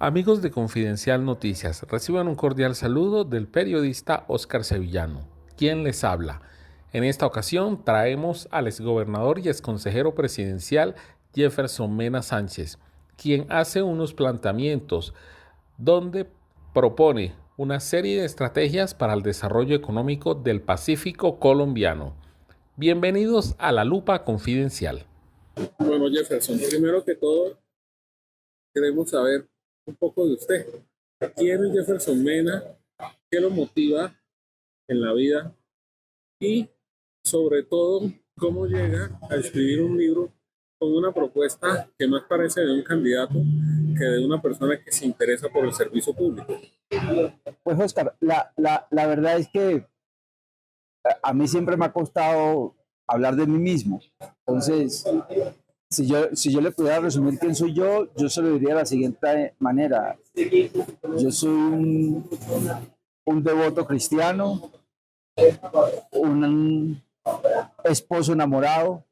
Amigos de Confidencial Noticias, reciban un cordial saludo del periodista Óscar Sevillano, quien les habla. En esta ocasión traemos al exgobernador y exconsejero presidencial Jefferson Mena Sánchez, quien hace unos planteamientos donde propone una serie de estrategias para el desarrollo económico del Pacífico colombiano. Bienvenidos a La Lupa Confidencial. Bueno, Jefferson, primero que todo, queremos saber un poco de usted. ¿Quién es Jefferson Mena? ¿Qué lo motiva en la vida? Y, sobre todo, ¿cómo llega a escribir un libro con una propuesta que más parece de un candidato que de una persona que se interesa por el servicio público? Pues Oscar, la verdad es que a mí siempre me ha costado hablar de mí mismo. Entonces, si yo le pudiera resumir quién soy yo se lo diría de la siguiente manera. Yo soy un devoto cristiano, un esposo enamorado,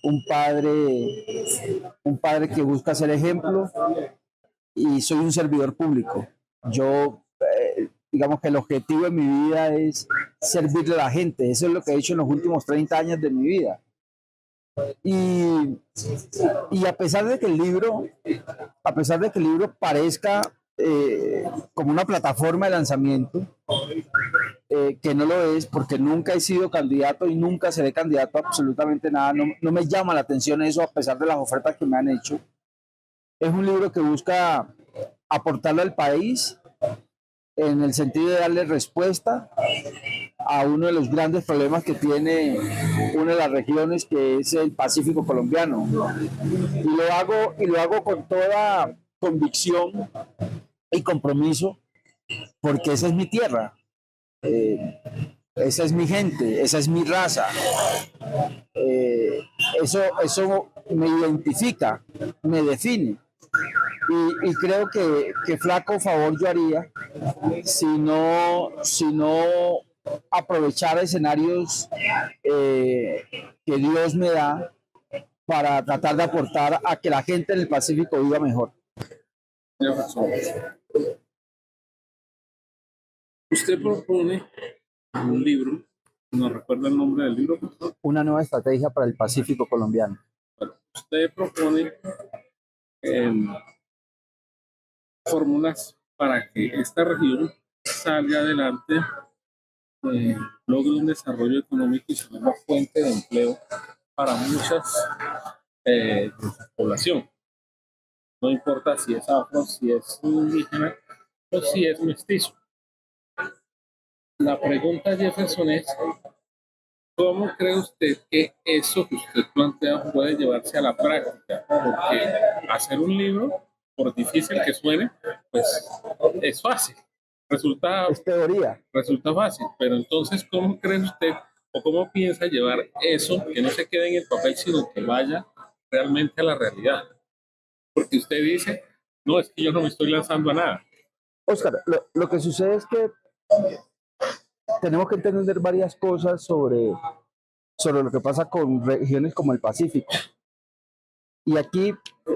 un padre que busca ser ejemplo y soy un servidor público. Digamos que el objetivo de mi vida es servirle a la gente. Eso es lo que he hecho en los últimos 30 años de mi vida. Y, y a pesar de que el libro parezca como una plataforma de lanzamiento, que no lo es, porque nunca he sido candidato y nunca seré candidato a absolutamente nada, no me llama la atención eso a pesar de las ofertas que me han hecho. Es un libro que busca aportarle al país en el sentido de darle respuesta a uno de los grandes problemas que tiene una de las regiones, que es el Pacífico colombiano. Y lo hago con toda convicción y compromiso, porque esa es mi tierra, esa es mi gente, esa es mi raza. Eh, eso me identifica, me define. Y creo que flaco favor yo haría si no aprovechar escenarios que Dios me da para tratar de aportar a que la gente del Pacífico viva mejor. Jefferson, usted propone un libro, ¿nos recuerda el nombre del libro, por favor? Una nueva estrategia para el Pacífico colombiano. Bueno, usted propone fórmulas para que esta región salga adelante, logre un desarrollo económico y sea una fuente de empleo para muchas de su población. No importa si es afro, si es indígena o si es mestizo. La pregunta, Jefferson, es ¿cómo cree usted que eso que usted plantea puede llevarse a la práctica? Porque hacer un libro, por difícil que suene, pues es fácil. Es teoría. Resulta fácil, pero entonces, ¿cómo cree usted o cómo piensa llevar eso, que no se quede en el papel, sino que vaya realmente a la realidad? Porque usted dice, no, es que yo no me estoy lanzando a nada. Oscar, lo que sucede es que tenemos que entender varias cosas sobre lo que pasa con regiones como el Pacífico. Y aquí,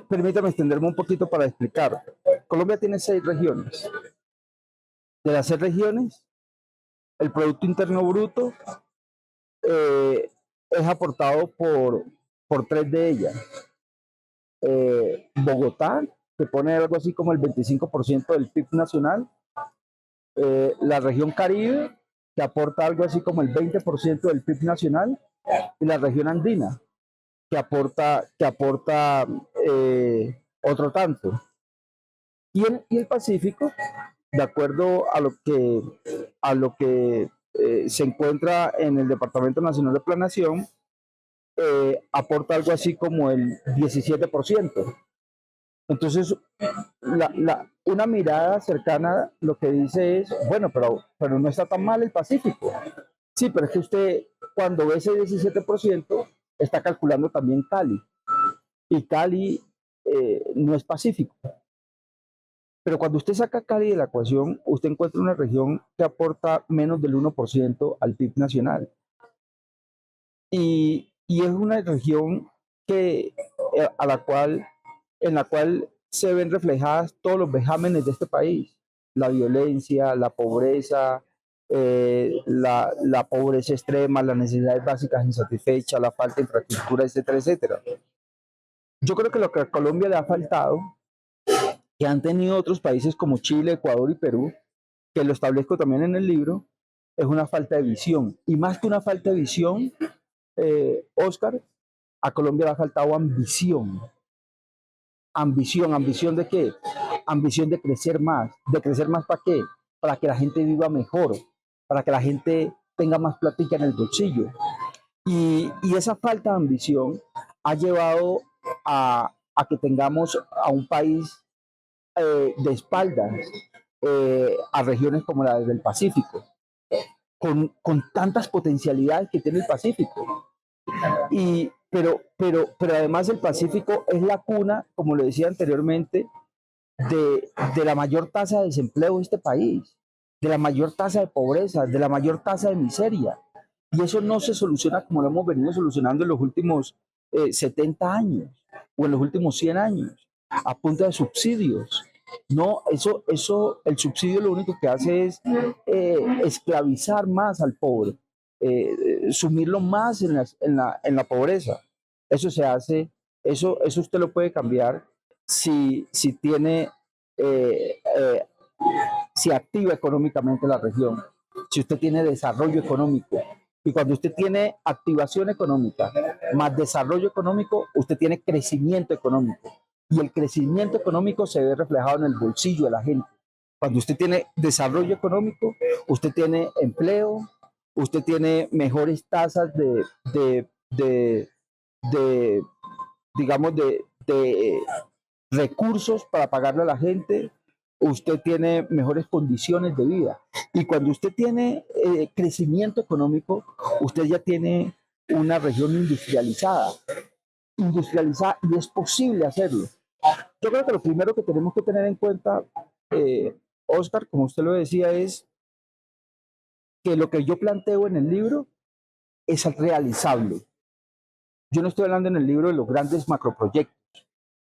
permítame extenderme un poquito para explicar. Colombia tiene 6 regiones. De las 6 regiones, el Producto Interno Bruto es aportado por 3 de ellas. Bogotá, que pone algo así como el 25% del PIB nacional. La región Caribe, que aporta algo así como el 20% del PIB nacional. Y la región andina, que aporta otro tanto. Y el Pacífico, de acuerdo a lo que se encuentra en el Departamento Nacional de Planeación, aporta algo así como el 17%. Entonces, una mirada cercana lo que dice es, bueno, pero no está tan mal el Pacífico. Sí, pero es que usted cuando ve ese 17% está calculando también Cali. Y Cali no es Pacífico. Pero cuando usted saca Cali de la ecuación, usted encuentra una región que aporta menos del 1% al PIB nacional. Y es una región que, en la cual se ven reflejadas todos los vejámenes de este país: la violencia, la pobreza, la pobreza extrema, las necesidades básicas insatisfechas, la falta de infraestructura, etcétera, etcétera. Yo creo que lo que a Colombia le ha faltado, que han tenido otros países como Chile, Ecuador y Perú, que lo establezco también en el libro, es una falta de visión. Y más que una falta de visión, Oscar, a Colombia le ha faltado ambición. Ambición, ¿ambición de qué? Ambición de crecer más. ¿De crecer más para qué? Para que la gente viva mejor, para que la gente tenga más platica en el bolsillo. Y esa falta de ambición ha llevado a que tengamos a un país de espaldas a regiones como la del Pacífico, con tantas potencialidades que tiene el Pacífico. Pero además el Pacífico es la cuna, como lo decía anteriormente, de la mayor tasa de desempleo de este país, de la mayor tasa de pobreza, de la mayor tasa de miseria. Y eso no se soluciona como lo hemos venido solucionando en los últimos 70 años o en los últimos 100 años, a punta de subsidios. No, el subsidio lo único que hace es esclavizar más al pobre, sumirlo más en la pobreza. Eso se hace, eso usted lo puede cambiar si tiene, eh, eh, si activa económicamente la región, si usted tiene desarrollo económico. Y cuando usted tiene activación económica más desarrollo económico, usted tiene crecimiento económico. Y el crecimiento económico se ve reflejado en el bolsillo de la gente. Cuando usted tiene desarrollo económico, usted tiene empleo, usted tiene mejores tasas de, de digamos, de recursos para pagarle a la gente, usted tiene mejores condiciones de vida. Y cuando usted tiene crecimiento económico, usted ya tiene una región industrializada y es posible hacerlo. Yo creo que lo primero que tenemos que tener en cuenta, Oscar, como usted lo decía, es que lo que yo planteo en el libro es realizable. Yo no estoy hablando en el libro de los grandes macroproyectos.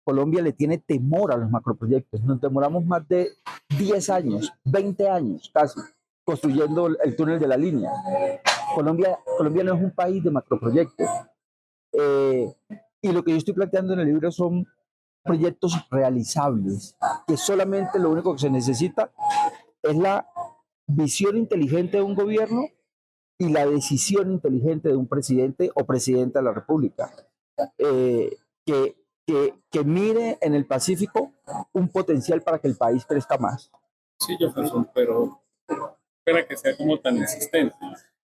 Colombia le tiene temor a los macroproyectos. Nos demoramos más de 10 años, 20 años casi, construyendo el túnel de la línea. Colombia no es un país de macroproyectos. Y lo que yo estoy planteando en el libro son proyectos realizables, que solamente lo único que se necesita es la visión inteligente de un gobierno y la decisión inteligente de un presidente o presidenta de la República, que, que mire en el Pacífico un potencial para que el país crezca más. Sí, Jefferson, pero espera que sea como tan insistente.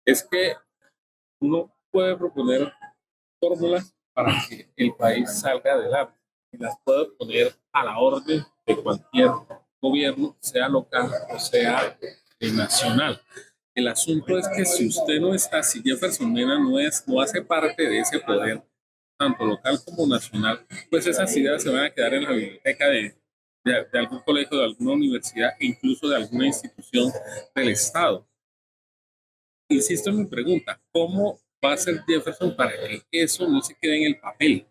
Es que uno puede proponer fórmulas para que el país salga adelante y las puede poner a la orden de cualquier gobierno, sea local o sea nacional. El asunto es que si usted no está, si Jefferson Mena no hace parte de ese poder, tanto local como nacional, pues esas ideas se van a quedar en la biblioteca de algún colegio, de alguna universidad e incluso de alguna institución del Estado. Insisto en mi pregunta, ¿cómo va a ser Jefferson para que eso no se quede en el papel?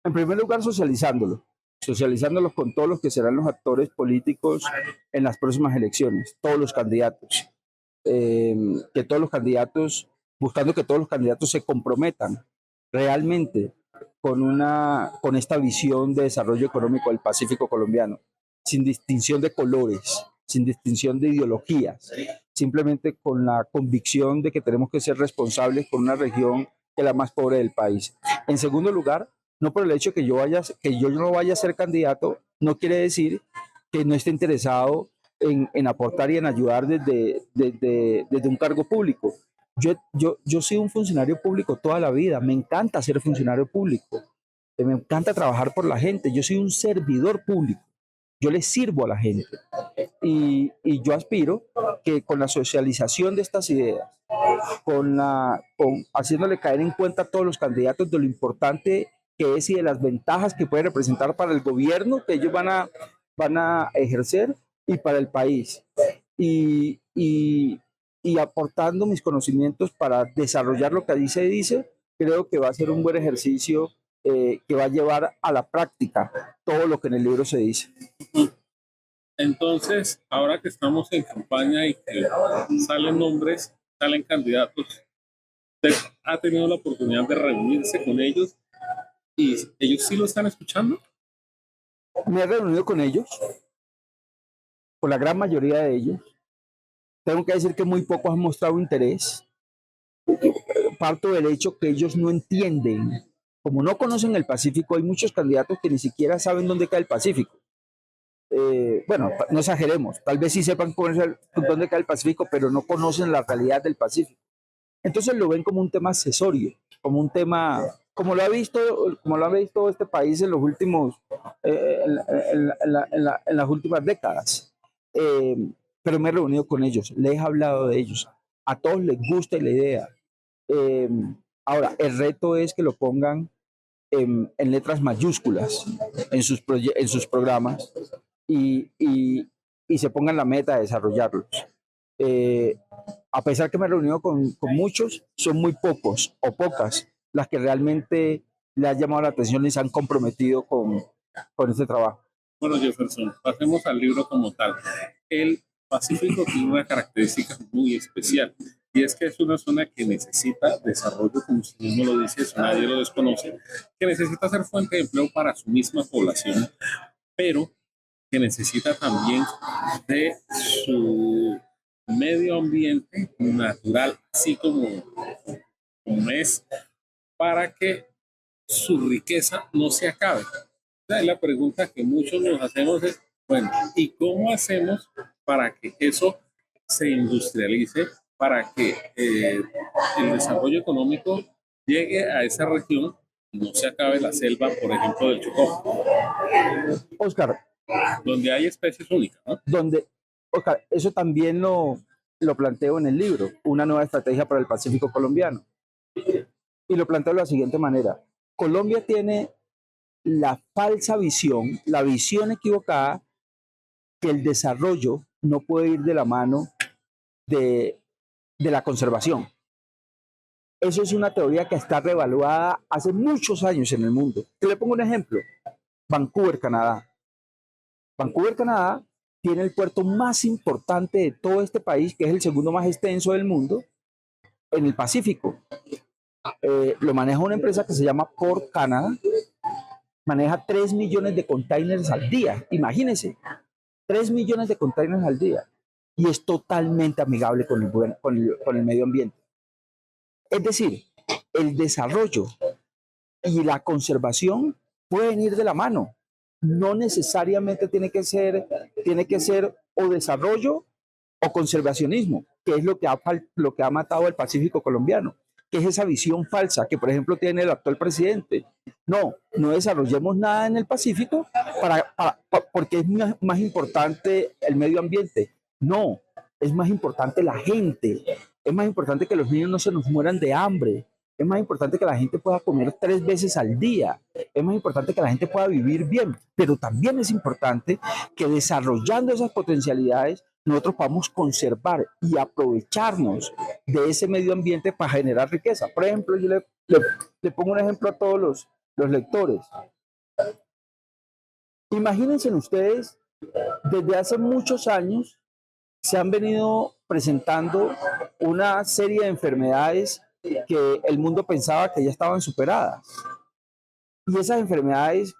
En primer lugar, socializándolos con todos los que serán los actores políticos en las próximas elecciones, todos los candidatos. Que todos los candidatos, buscando que todos los candidatos se comprometan realmente con esta visión de desarrollo económico del Pacífico colombiano, sin distinción de colores, sin distinción de ideologías, simplemente con la convicción de que tenemos que ser responsables con una región que es la más pobre del país. En segundo lugar, no por el hecho que yo no vaya a ser candidato, no quiere decir que no esté interesado en aportar y en ayudar desde un cargo público. Yo soy un funcionario público toda la vida, me encanta ser funcionario público, me encanta trabajar por la gente, yo soy un servidor público, yo le sirvo a la gente y yo aspiro que con la socialización de estas ideas, con haciéndole caer en cuenta a todos los candidatos de lo importante que es y de las ventajas que puede representar para el gobierno que ellos van a ejercer y para el país. Y, y, y aportando mis conocimientos para desarrollar lo que allí se dice, creo que va a ser un buen ejercicio que va a llevar a la práctica todo lo que en el libro se dice. Entonces, ahora que estamos en campaña y que salen nombres, salen candidatos, ¿usted ha tenido la oportunidad de reunirse con ellos y ellos sí lo están escuchando? Me he reunido con ellos, con la gran mayoría de ellos. Tengo que decir que muy pocos han mostrado interés. Parto del hecho que ellos no entienden. Como no conocen el Pacífico, hay muchos candidatos que ni siquiera saben dónde cae el Pacífico. Bueno, no exageremos, tal vez sí sepan dónde cae el Pacífico, pero no conocen la realidad del Pacífico. Entonces lo ven como un tema accesorio, como un tema, como lo ha visto este país en los últimos, en las últimas décadas. Pero me he reunido con ellos, les he hablado de ellos, a todos les gusta la idea. Eh, Ahora, el reto es que lo pongan en letras mayúsculas en sus programas y se pongan la meta de desarrollarlos. Eh, a pesar que me he reunido con muchos, son muy pocos o pocas las que realmente le han llamado la atención y se han comprometido con este trabajo. Bueno, Jefferson, pasemos al libro como tal. El Pacífico tiene una característica muy especial y es que es una zona que necesita desarrollo, como usted mismo lo dice, eso nadie lo desconoce, que necesita ser fuente de empleo para su misma población, pero que necesita también de su medio ambiente natural, así como es, para que su riqueza no se acabe. La pregunta que muchos nos hacemos es, bueno, ¿y cómo hacemos para que eso se industrialice, para que el desarrollo económico llegue a esa región y no se acabe la selva, por ejemplo, del Chocó, Oscar, donde hay especies únicas, ¿no? Oscar, eso también lo planteo en el libro, una nueva estrategia para el Pacífico colombiano. Y lo planteo de la siguiente manera. Colombia tiene la falsa visión, la visión equivocada que el desarrollo no puede ir de la mano de la conservación. Eso es una teoría que está revaluada hace muchos años en el mundo. Te le pongo un ejemplo. Vancouver, Canadá. Vancouver, Canadá tiene el puerto más importante de todo este país, que es el segundo más extenso del mundo, en el Pacífico. Lo maneja una empresa que se llama Port Canada. Maneja 3 millones de containers al día. Imagínense, 3 millones de containers al día. Y es totalmente amigable con el medio ambiente. Es decir, el desarrollo y la conservación pueden ir de la mano. No necesariamente tiene que ser o desarrollo o conservacionismo, que es lo que ha matado al Pacífico colombiano, que es esa visión falsa que, por ejemplo, tiene el actual presidente. No desarrollemos nada en el Pacífico porque es más importante el medio ambiente. No, es más importante la gente. Es más importante que los niños no se nos mueran de hambre. Es más importante que la gente pueda comer 3 veces al día. Es más importante que la gente pueda vivir bien. Pero también es importante que desarrollando esas potencialidades nosotros podamos conservar y aprovecharnos de ese medio ambiente para generar riqueza. Por ejemplo, yo le pongo un ejemplo a todos los lectores. Imagínense ustedes, desde hace muchos años se han venido presentando una serie de enfermedades que el mundo pensaba que ya estaban superadas. Y esas enfermedades,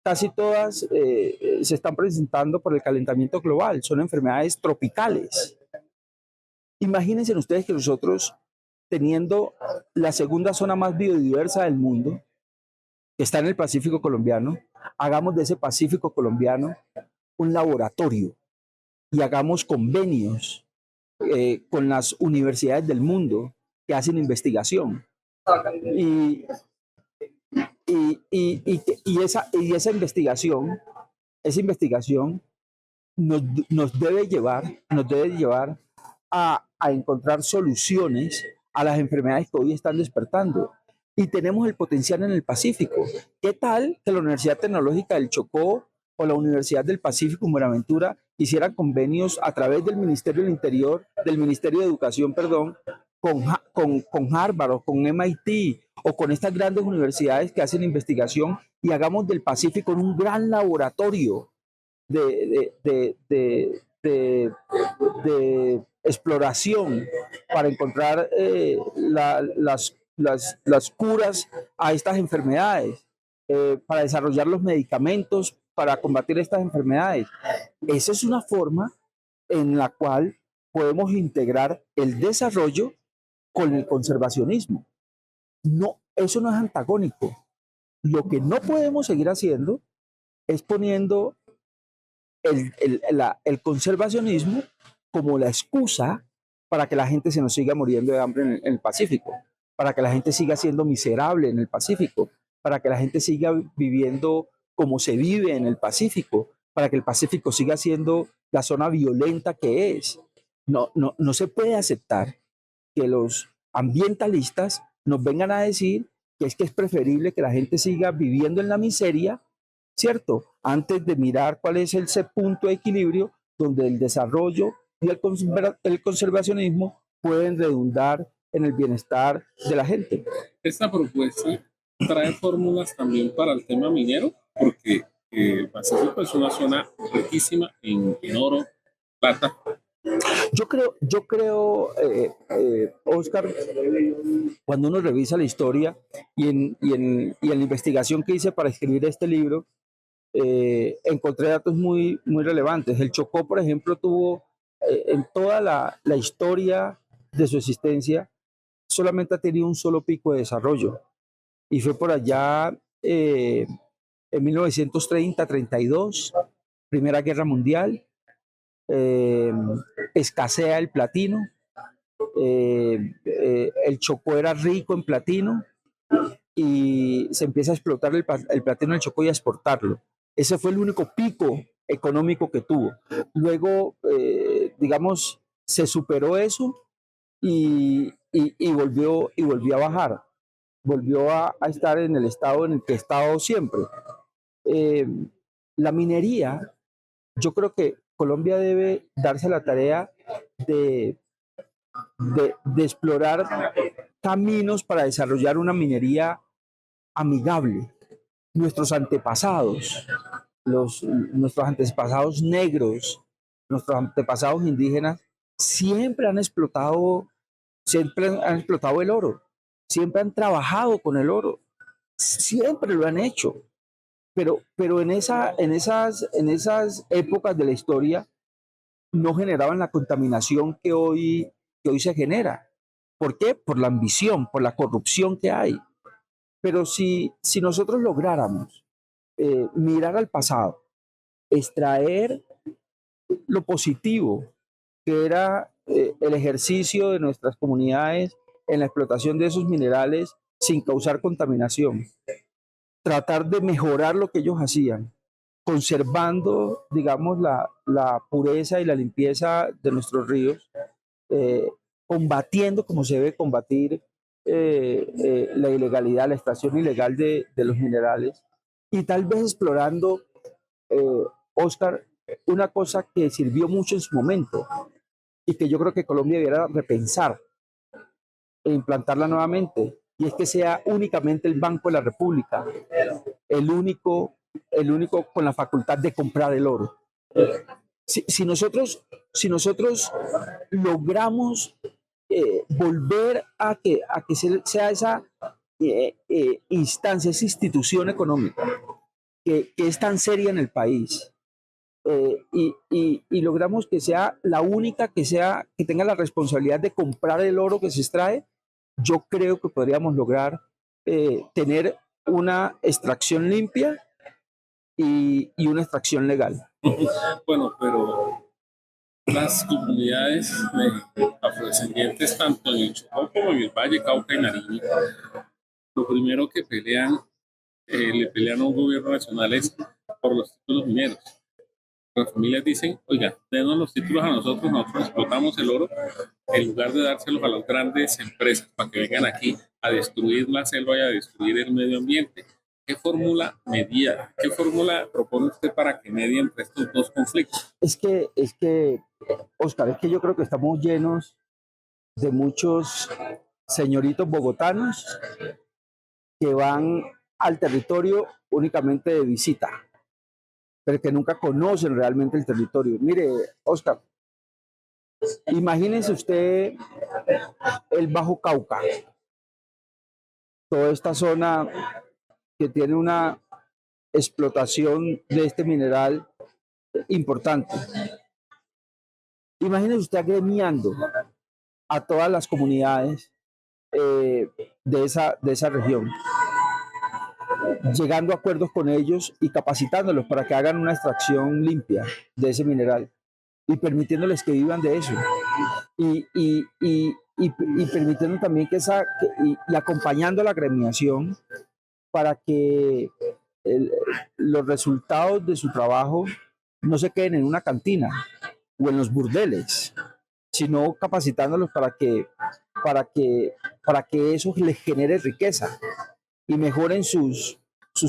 casi todas, se están presentando por el calentamiento global. Son enfermedades tropicales. Imagínense ustedes que nosotros, teniendo la segunda zona más biodiversa del mundo, que está en el Pacífico colombiano, hagamos de ese Pacífico colombiano un laboratorio y hagamos convenios con las universidades del mundo que hacen investigación. Y esa investigación nos debe llevar a encontrar soluciones a las enfermedades que hoy están despertando. Y tenemos el potencial en el Pacífico. ¿Qué tal que la Universidad Tecnológica del Chocó o la Universidad del Pacífico en Buenaventura hicieran convenios a través del Ministerio del Interior, del Ministerio de Educación, perdón, con Harvard o con MIT o con estas grandes universidades que hacen investigación y hagamos del Pacífico un gran laboratorio de exploración para encontrar las curas a estas enfermedades, para desarrollar los medicamentos para combatir estas enfermedades. Esa es una forma en la cual podemos integrar el desarrollo con el conservacionismo. No, eso no es antagónico. Lo que no podemos seguir haciendo es poniendo el conservacionismo como la excusa para que la gente se nos siga muriendo de hambre en el Pacífico, para que la gente siga siendo miserable en el Pacífico, para que la gente siga viviendo como se vive en el Pacífico, para que el Pacífico siga siendo la zona violenta que es. No se puede aceptar que los ambientalistas nos vengan a decir que es preferible que la gente siga viviendo en la miseria, ¿cierto? Antes de mirar cuál es ese punto de equilibrio donde el desarrollo y el conservacionismo pueden redundar en el bienestar de la gente. Esta propuesta trae fórmulas también para el tema minero, porque el Pacífico es una zona riquísima en oro, plata. Yo creo Oscar, cuando uno revisa la historia y en la investigación que hice para escribir este libro, encontré datos muy relevantes. El Chocó, por ejemplo, tuvo en toda la historia de su existencia, solamente ha tenido un solo pico de desarrollo. Y fue por allá en 1930-32, Primera Guerra Mundial, escasea el platino, el Chocó era rico en platino y se empieza a explotar el platino del Chocó y a exportarlo. Ese fue el único pico económico que tuvo. Luego, digamos, se superó eso y volvió a bajar. Volvió a estar en el estado en el que ha estado siempre. Eh, la minería, yo creo que Colombia debe darse la tarea de, de explorar caminos para desarrollar una minería amigable. Nuestros antepasados, nuestros antepasados negros, nuestros antepasados indígenas, siempre han explotado el oro, siempre han trabajado con el oro, siempre lo han hecho. Pero en esas épocas de la historia no generaban la contaminación que hoy se genera. ¿Por qué? Por la ambición, por la corrupción que hay. Pero si nosotros lográramos mirar al pasado, extraer lo positivo que era el ejercicio de nuestras comunidades en la explotación de esos minerales sin causar contaminación, tratar de mejorar lo que ellos hacían, conservando, digamos, la pureza y la limpieza de nuestros ríos, eh, combatiendo como se debe combatir la ilegalidad, la extracción ilegal de los minerales, y tal vez explorando, eh, Oscar, una cosa que sirvió mucho en su momento y que yo creo que Colombia debiera repensar e implantarla nuevamente, y es que sea únicamente el Banco de la República el único con la facultad de comprar el oro. Si nosotros logramos volver a que sea esa instancia, esa institución económica que es tan seria en el país, y logramos que sea la única que tenga la responsabilidad de comprar el oro que se extrae, yo creo que podríamos lograr tener una extracción limpia y una extracción legal. Bueno, pero las comunidades afrodescendientes, tanto en el Chocó como en el Valle, Cauca y Nariño, lo primero que le pelean a un gobierno nacional es por los títulos mineros. Las familias dicen, oiga, denos los títulos a nosotros explotamos el oro, en lugar de dárselos a las grandes empresas para que vengan aquí a destruir la selva y a destruir el medio ambiente. ¿Qué fórmula propone usted para que medie entre estos dos conflictos? Oscar, es que yo creo que estamos llenos de muchos señoritos bogotanos que van al territorio únicamente de visita, pero que nunca conocen realmente el territorio. Mire, Oscar, imagínese usted el Bajo Cauca, toda esta zona que tiene una explotación de este mineral importante. Imagínese usted agremiando a todas las comunidades de esa región, llegando a acuerdos con ellos y capacitándolos para que hagan una extracción limpia de ese mineral y permitiéndoles que vivan de eso y permitiendo también y acompañando la agremiación para que los resultados de su trabajo no se queden en una cantina o en los burdeles, sino capacitándolos para que eso les genere riqueza y mejoren sus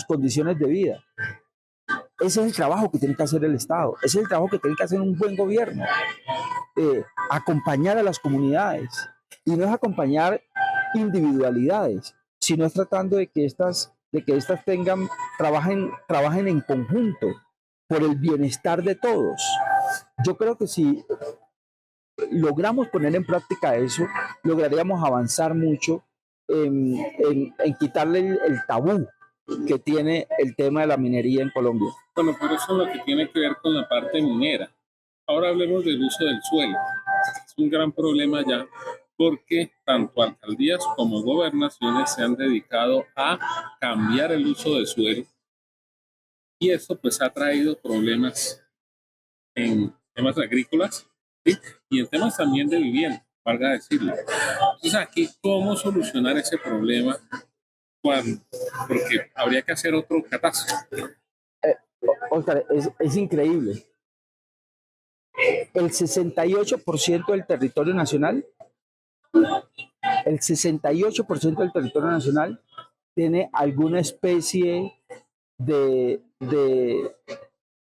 condiciones de vida. Ese es el trabajo que tiene que hacer el Estado, ese es el trabajo que tiene que hacer un buen gobierno, acompañar a las comunidades, y no es acompañar individualidades, sino es tratando de que estas trabajen en conjunto por el bienestar de todos. Yo creo que si logramos poner en práctica eso, lograríamos avanzar mucho en quitarle el tabú que tiene el tema de la minería en Colombia. Bueno, pero eso es lo que tiene que ver con la parte minera. Ahora hablemos del uso del suelo. Es un gran problema ya porque tanto alcaldías como gobernaciones se han dedicado a cambiar el uso del suelo y eso pues ha traído problemas en temas agrícolas, ¿sí? Y en temas también de vivienda, valga decirlo. Entonces aquí, ¿cómo solucionar ese problema? Porque habría que hacer otro catastro. Oscar, es increíble. El 68% del territorio nacional, tiene alguna especie de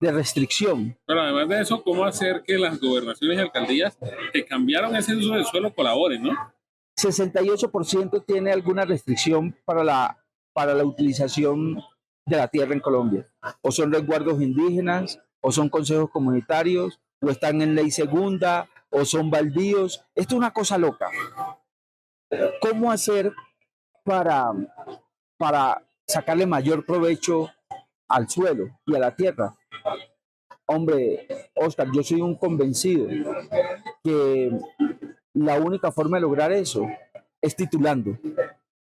restricción. Pero además de eso, ¿cómo hacer que las gobernaciones y alcaldías que cambiaron ese uso del suelo colaboren, no? 68% tiene alguna restricción para la utilización de la tierra en Colombia. O son resguardos indígenas, o son consejos comunitarios, o están en ley segunda, o son baldíos. Esto es una cosa loca. ¿Cómo hacer para sacarle mayor provecho al suelo y a la tierra? Hombre, Oscar, yo soy un convencido que la única forma de lograr eso es titulando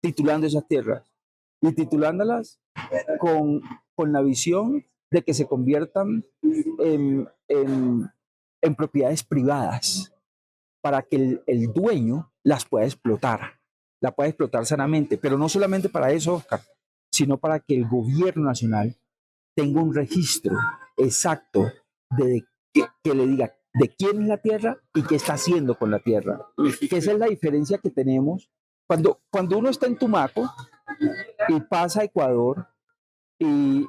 esas tierras y titulándolas con la visión de que se conviertan en propiedades privadas para que el dueño la pueda explotar sanamente, pero no solamente para eso, Oscar, sino para que el gobierno nacional tenga un registro exacto que le diga de quién es la tierra y qué está haciendo con la tierra. Que esa es la diferencia que tenemos cuando uno está en Tumaco y pasa a Ecuador y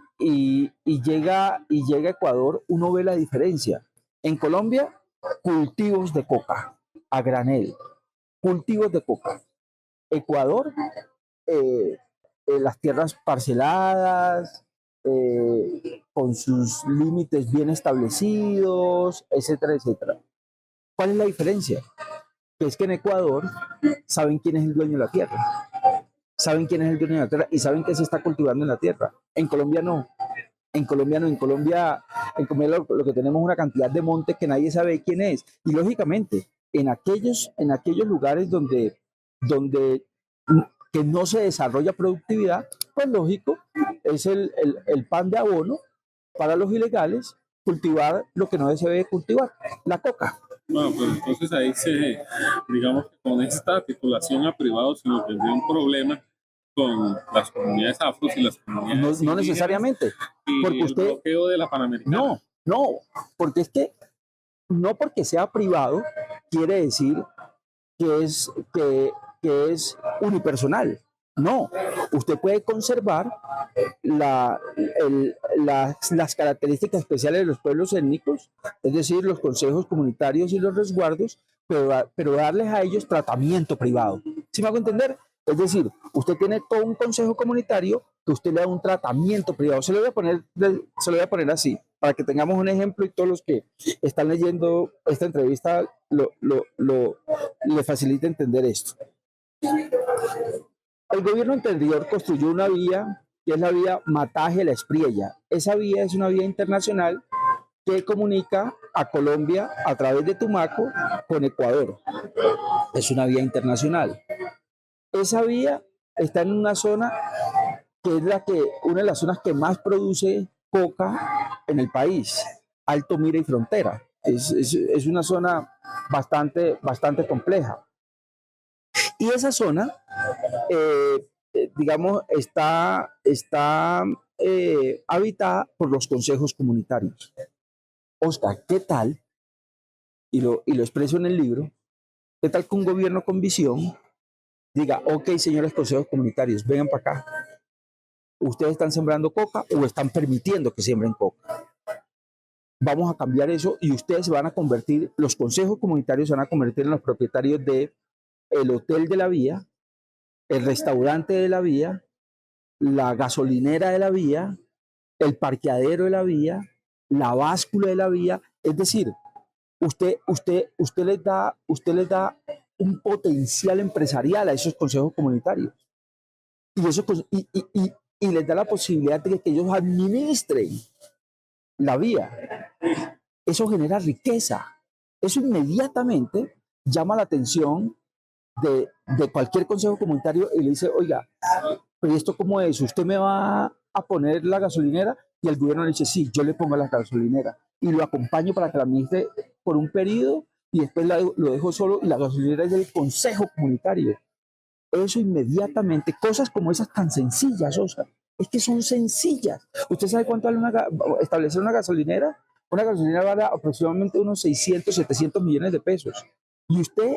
llega a Ecuador, uno ve la diferencia. En Colombia, cultivos de coca a granel, cultivos de coca. Ecuador, las tierras parceladas, con sus límites bien establecidos, etcétera, etcétera. ¿Cuál es la diferencia? Que es que en Ecuador saben quién es el dueño de la tierra, y saben qué se está cultivando en la tierra. En Colombia no. En Colombia lo que tenemos es una cantidad de montes que nadie sabe quién es. Y lógicamente, en aquellos lugares donde que no se desarrolla productividad, pues lógico, es el pan de abono para los ilegales cultivar lo que no se debe cultivar, la coca. Bueno, pues entonces ahí digamos que con esta titulación a privados se nos tendría un problema con las comunidades afros y las comunidades no necesariamente, porque el bloqueo de la Panamericana. No, porque es que no porque sea privado quiere decir que es unipersonal. No, usted puede conservar las características especiales de los pueblos étnicos, es decir, los consejos comunitarios y los resguardos, pero darles a ellos tratamiento privado. ¿Sí me hago entender? Es decir, usted tiene todo un consejo comunitario que usted le da un tratamiento privado. Se lo voy a poner así, para que tengamos un ejemplo y todos los que están leyendo esta entrevista le facilite entender esto. El gobierno anterior construyó una vía que es la vía Mataje-La Espriella. Esa vía es una vía internacional que comunica a Colombia a través de Tumaco con Ecuador. Es una vía internacional. Esa vía está en una zona que es una de las zonas que más produce coca en el país, Alto Mira y Frontera. Es una zona bastante compleja. Y esa zona, digamos, está habitada por los consejos comunitarios. Oscar, ¿qué tal? Y lo expreso en el libro. ¿Qué tal que un gobierno con visión diga, ok, señores consejos comunitarios, vengan para acá? ¿Ustedes están sembrando coca o están permitiendo que siembren coca? Vamos a cambiar eso y ustedes se van a convertir, los consejos comunitarios se van a convertir en los propietarios de el hotel de la vía, el restaurante de la vía, la gasolinera de la vía, el parqueadero de la vía, la báscula de la vía. Es decir, usted les da un potencial empresarial a esos consejos comunitarios y les da la posibilidad de que ellos administren la vía. Eso genera riqueza. Eso inmediatamente llama la atención de cualquier consejo comunitario y le dice, oiga, pero ¿esto cómo es? ¿Usted me va a poner la gasolinera? Y el gobierno le dice, sí, yo le pongo la gasolinera y lo acompaño para que la administre por un periodo y después lo dejo solo y la gasolinera es del consejo comunitario. Eso inmediatamente, cosas como esas tan sencillas, Oscar, es que son sencillas. ¿Usted sabe cuánto vale establecer una gasolinera? Una gasolinera vale aproximadamente unos 600, 700 millones de pesos. Y usted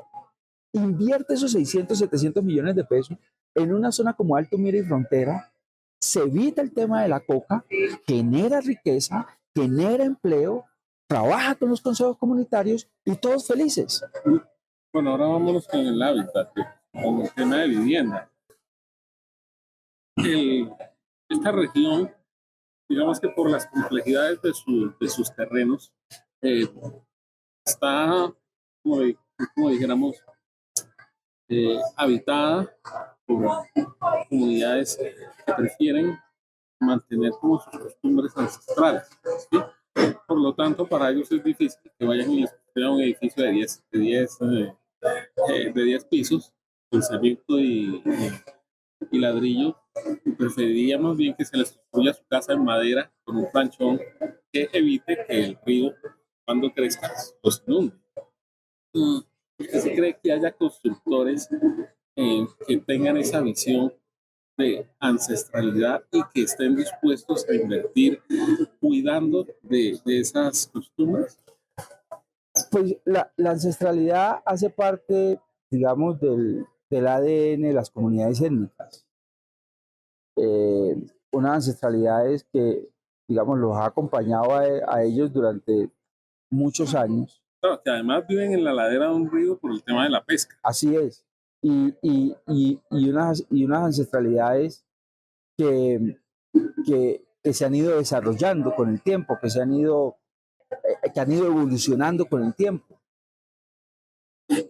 invierte esos 600, 700 millones de pesos en una zona como Alto Mira y Frontera, se evita el tema de la coca, genera riqueza, genera empleo, trabaja con los consejos comunitarios y todos felices. Bueno, ahora vámonos con el hábitat, con el tema de vivienda. Esta región, digamos que por las complejidades de sus terrenos, está, como dijéramos, habitada por comunidades que prefieren mantener como sus costumbres ancestrales, ¿sí? Por lo tanto, para ellos es difícil que vayan y les construyan un edificio de 10 pisos, con cemento y ladrillo. Preferiría más bien que se les construya su casa en madera con un planchón que evite que el río, cuando crezca, los inunde. ¿Usted se cree que haya constructores que tengan esa visión de ancestralidad y que estén dispuestos a invertir cuidando de esas costumbres? Pues la ancestralidad hace parte, digamos, del ADN de las comunidades étnicas. Unas ancestralidades que, digamos, los ha acompañado a ellos durante muchos años. Claro, que además viven en la ladera de un río por el tema de la pesca. Así es. Y unas ancestralidades que se han ido desarrollando con el tiempo, que han ido evolucionando con el tiempo.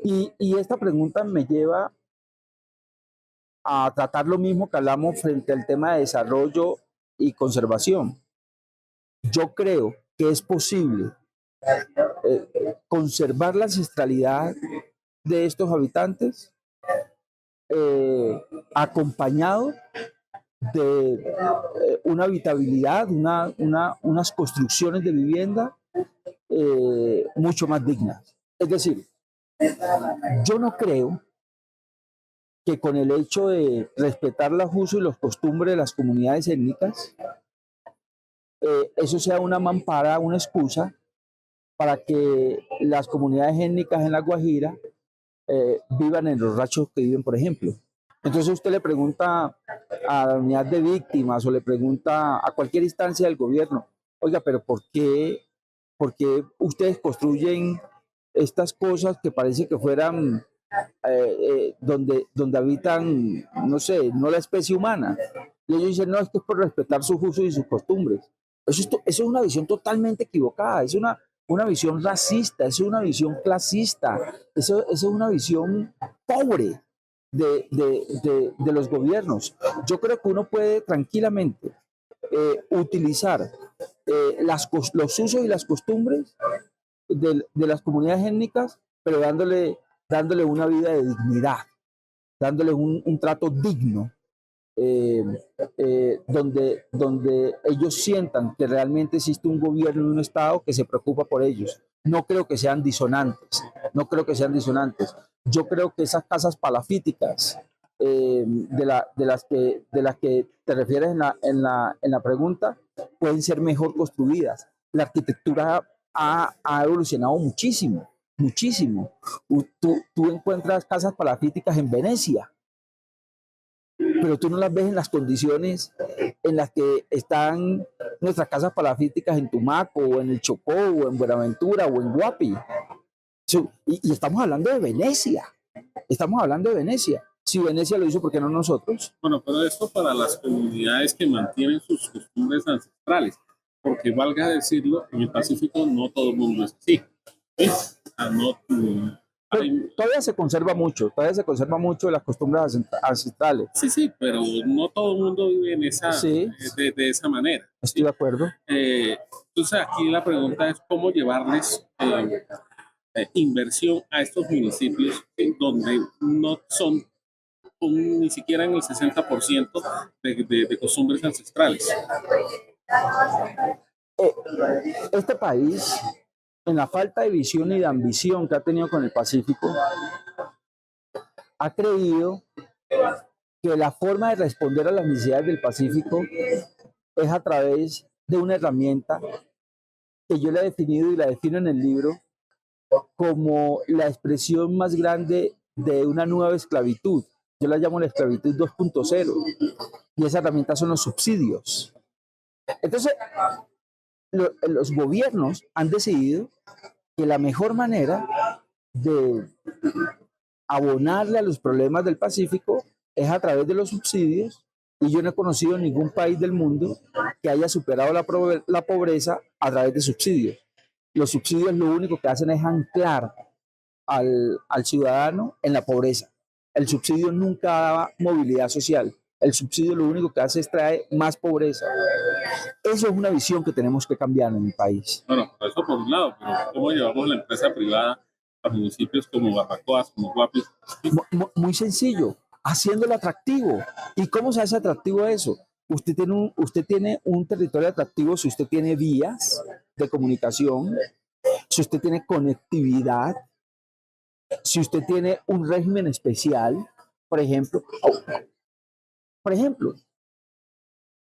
Y esta pregunta me lleva a tratar lo mismo que hablamos frente al tema de desarrollo y conservación. Yo creo que es posible conservar la ancestralidad de estos habitantes acompañado de una habitabilidad, unas construcciones de vivienda mucho más dignas. Es decir, yo no creo que con el hecho de respetar los usos y los costumbres de las comunidades étnicas, eso sea una mampara, una excusa para que las comunidades étnicas en La Guajira vivan en los rachos que viven, por ejemplo. Entonces usted le pregunta a la unidad de víctimas o le pregunta a cualquier instancia del gobierno, oiga, pero por qué ustedes construyen estas cosas que parece que fueran donde habitan, no sé, no la especie humana? Y ellos dicen, no, es que es por respetar sus usos y sus costumbres. Eso es una visión totalmente equivocada, es una visión racista, es una visión clasista, eso es una visión pobre de los gobiernos. Yo creo que uno puede tranquilamente utilizar los usos y las costumbres de las comunidades étnicas, pero dándole una vida de dignidad, dándole un trato digno, eh, donde ellos sientan que realmente existe un gobierno y un Estado que se preocupa por ellos. No creo que sean disonantes, no creo que sean disonantes. Yo creo que esas casas palafíticas de las que te refieres en la pregunta pueden ser mejor construidas. La arquitectura ha evolucionado muchísimo, muchísimo. Tú encuentras casas palafíticas en Venecia, pero tú no las ves en las condiciones en las que están nuestras casas palafíticas en Tumaco, o en el Chocó, o en Buenaventura, o en Guapi. Y estamos hablando de Venecia. Estamos hablando de Venecia. Si Venecia lo hizo, ¿por qué no nosotros? Bueno, pero esto para las comunidades que mantienen sus costumbres ancestrales, porque valga decirlo, en el Pacífico no todo el mundo es así. ¿Sí? Todavía se conserva mucho de las costumbres ancestrales. Sí, sí, pero no todo el mundo vive en Sí, de esa manera. estoy de acuerdo. Entonces aquí la pregunta es cómo llevarles inversión a estos municipios donde no son ni siquiera en el 60% de costumbres ancestrales. Este país, en la falta de visión y de ambición que ha tenido con el Pacífico, ha creído que la forma de responder a las necesidades del Pacífico es a través de una herramienta que yo la he definido y la defino en el libro como la expresión más grande de una nueva esclavitud. Yo la llamo la esclavitud 2.0, y esa herramienta son los subsidios. Entonces, los gobiernos han decidido que la mejor manera de abonarle a los problemas del Pacífico es a través de los subsidios, y yo no he conocido ningún país del mundo que haya superado la pobreza a través de subsidios. Los subsidios lo único que hacen es anclar al ciudadano en la pobreza. El subsidio nunca da movilidad social. El subsidio lo único que hace es traer más pobreza. Eso es una visión que tenemos que cambiar en el país. Bueno, eso por un lado, pero ¿cómo llevamos la empresa privada a municipios como Barbacoas, como Guapi? Muy sencillo, haciéndolo atractivo. ¿Y cómo se hace atractivo eso? Usted tiene un territorio atractivo si usted tiene vías de comunicación, si usted tiene conectividad, si usted tiene un régimen especial, por ejemplo.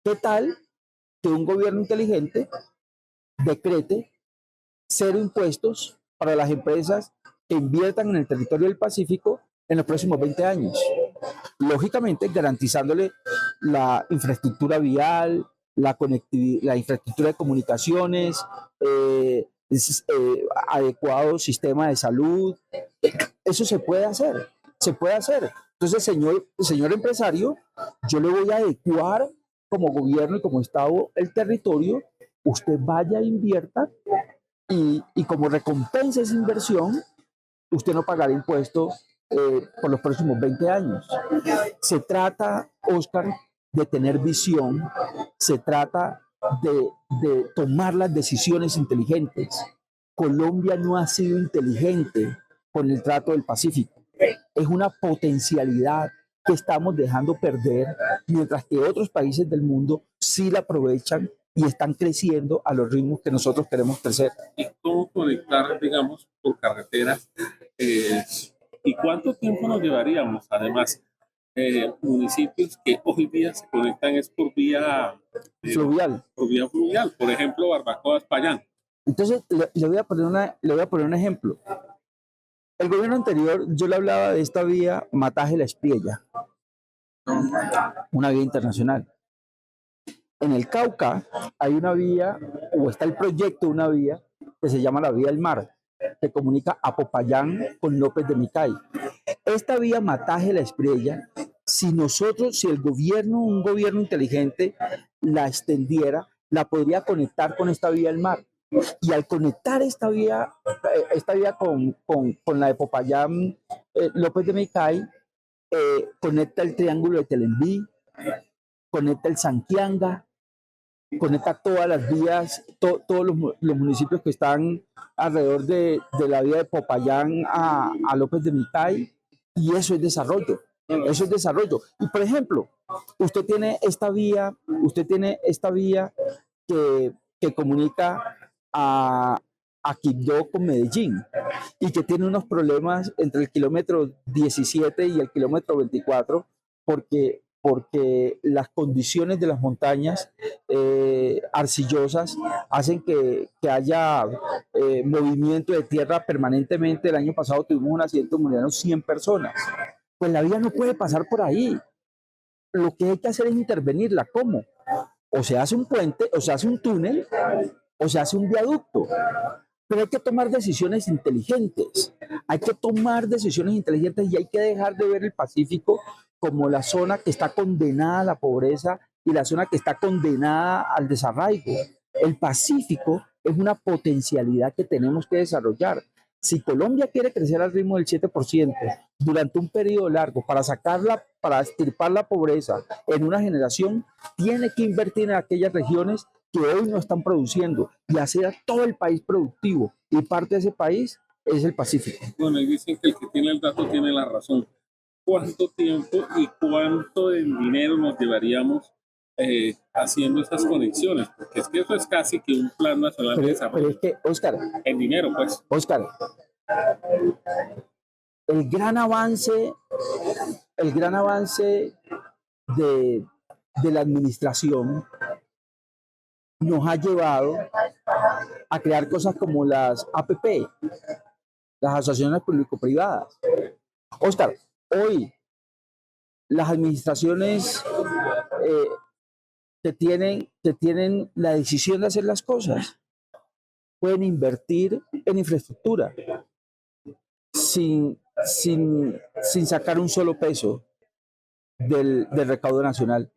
¿Qué tal que un gobierno inteligente decrete 0 impuestos para las empresas que inviertan en el territorio del Pacífico en los próximos 20 años? Lógicamente, garantizándole la infraestructura vial, la infraestructura de comunicaciones, adecuado sistema de salud. Eso se puede hacer, se puede hacer. Entonces, señor empresario, yo le voy a adecuar como gobierno y como Estado el territorio, usted vaya, invierta, y como recompensa esa inversión, usted no pagará impuestos por los próximos 20 años. Se trata, Oscar, de tener visión, se trata de tomar las decisiones inteligentes. Colombia no ha sido inteligente con el trato del Pacífico. Es una potencialidad que estamos dejando perder, mientras que otros países del mundo sí la aprovechan y están creciendo a los ritmos que nosotros queremos crecer. ¿Y cómo conectar, digamos, por carreteras? ¿Y cuánto tiempo nos llevaríamos? Además, municipios que hoy día se conectan es por vía Fluvial. fluvial. Por ejemplo, Barbacoas, Payán. Entonces, le voy a poner un ejemplo. El gobierno anterior, yo le hablaba de esta vía Mataje-La Espriella. una vía internacional. En el Cauca hay una vía, o está el proyecto de una vía, que se llama la Vía del Mar, que comunica a Popayán con López de Micay. Esta vía Mataje-La Espriella, si el gobierno, un gobierno inteligente, la extendiera, la podría conectar con esta vía del mar. Y al conectar esta vía con la de Popayán, López de Micay, conecta el triángulo de Telembí, conecta el Santianga, conecta todas las vías, todos los municipios que están alrededor de la vía de Popayán a López de Micay, y eso es desarrollo. Eso es desarrollo. Y por ejemplo, usted tiene esta vía que comunica a Quibdó con Medellín y que tiene unos problemas entre el kilómetro 17 y el kilómetro 24 porque las condiciones de las montañas arcillosas hacen que haya movimiento de tierra permanentemente. El año pasado tuvimos un accidente, murieron 100 personas. Pues la vía no puede pasar por ahí. Lo que hay que hacer es intervenirla. ¿Cómo? O se hace un puente, o se hace un túnel, o se hace un viaducto. Pero hay que tomar decisiones inteligentes. Hay que tomar decisiones inteligentes y hay que dejar de ver el Pacífico como la zona que está condenada a la pobreza y la zona que está condenada al desarraigo. El Pacífico es una potencialidad que tenemos que desarrollar. Si Colombia quiere crecer al ritmo del 7% durante un periodo largo para extirpar la pobreza en una generación, tiene que invertir en aquellas regiones que hoy no están produciendo y hacer a todo el país productivo. Y parte de ese país es el Pacífico. Bueno, y dicen que el que tiene el dato tiene la razón. ¿Cuánto tiempo y cuánto de dinero nos llevaríamos haciendo esas conexiones? Porque es que eso es casi que un plan nacional de desarrollo. Pero es que, Oscar, en dinero, pues. Oscar, el gran avance de la administración nos ha llevado a crear cosas como las APP, las asociaciones público-privadas. Oscar, hoy las administraciones que tienen la decisión de hacer las cosas pueden invertir en infraestructura sin sacar un solo peso del recaudo nacional.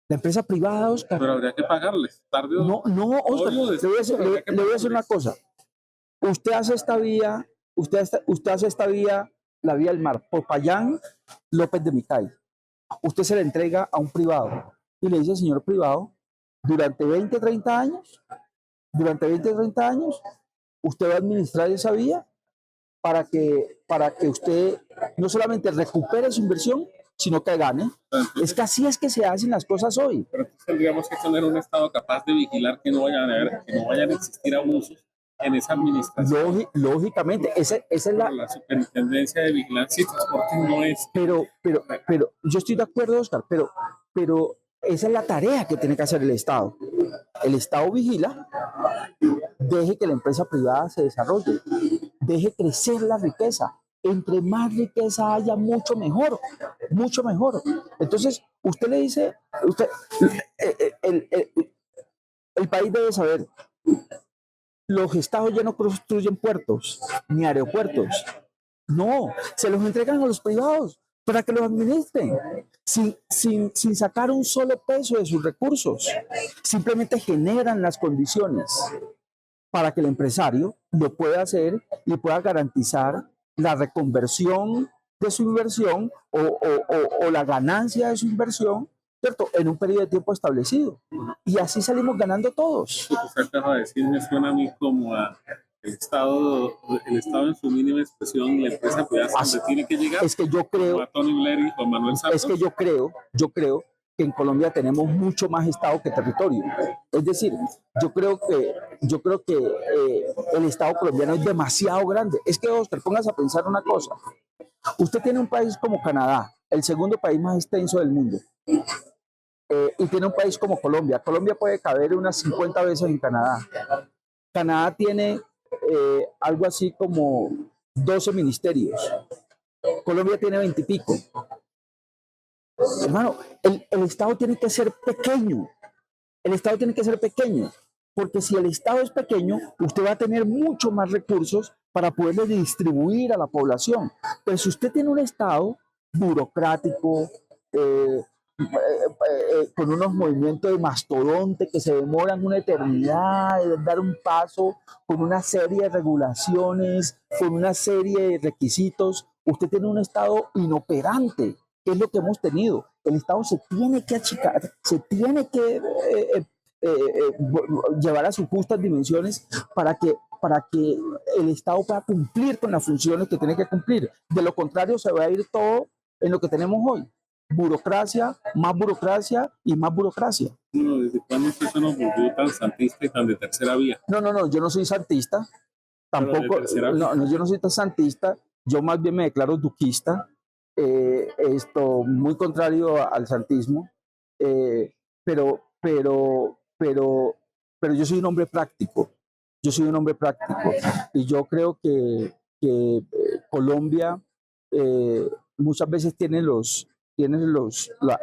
La empresa privada, Oscar. Pero habría que pagarles, tarde o no, Oscar, le voy a decir una cosa. Usted hace esta vía, la vía del mar, Popayán, López de Micay. Usted se la entrega a un privado y le dice, señor privado, durante 20, 30 años, usted va a administrar esa vía para que usted no solamente recupere su inversión, sino que gane. Es que así es que se hacen las cosas hoy. Pero entonces tendríamos que tener un Estado capaz de vigilar que no vayan a existir abusos en esa administración. Lógicamente, esa es la Superintendencia de Vigilancia y Transporte no es. Pero yo estoy de acuerdo, Oscar, pero esa es la tarea que tiene que hacer el Estado. El Estado vigila, deje que la empresa privada se desarrolle, deje crecer la riqueza. Entre más riqueza haya, mucho mejor, mucho mejor. Entonces, usted le dice, el país debe saber, los estados ya no construyen puertos ni aeropuertos. No, se los entregan a los privados para que los administren, sin sacar un solo peso de sus recursos. Simplemente generan las condiciones para que el empresario lo pueda hacer y pueda garantizar la reconversión de su inversión o la ganancia de su inversión, ¿cierto?, en un periodo de tiempo establecido. Y así salimos ganando todos. Lo que usted acaba de decir me suena a mí como a el Estado en su mínima expresión, la empresa privada donde tiene que llegar. Es que yo creo, a Tony Blair y Juan Manuel Santos. Es que yo creo que en Colombia tenemos mucho más Estado que territorio. Es decir, yo creo que el Estado colombiano es demasiado grande. Es que, Oscar, póngase a pensar una cosa. Usted tiene un país como Canadá, el segundo país más extenso del mundo, y tiene un país como Colombia. Colombia puede caber unas 50 veces en Canadá. Canadá tiene algo así como 12 ministerios. Colombia tiene 20 y pico. Hermano, el Estado tiene que ser pequeño. El Estado tiene que ser pequeño, porque si el Estado es pequeño, usted va a tener mucho más recursos para poderle distribuir a la población. Pero si usted tiene un Estado burocrático, con unos movimientos de mastodonte que se demoran una eternidad de dar un paso, con una serie de regulaciones, con una serie de requisitos, usted tiene un Estado inoperante, que es lo que hemos tenido. El Estado se tiene que achicar, se tiene que llevar a sus justas dimensiones para que el Estado pueda cumplir con las funciones que tiene que cumplir. De lo contrario, se va a ir todo en lo que tenemos hoy. Burocracia y más burocracia. Bueno, ¿desde cuándo usted se nos volvió tan santista y tan de tercera vía? No, yo no soy santista, tampoco, no, yo no soy tan santista, yo más bien me declaro duquista, esto muy contrario al santismo, pero, pero, pero, pero yo soy un hombre práctico, yo soy un hombre práctico y yo creo que Colombia muchas veces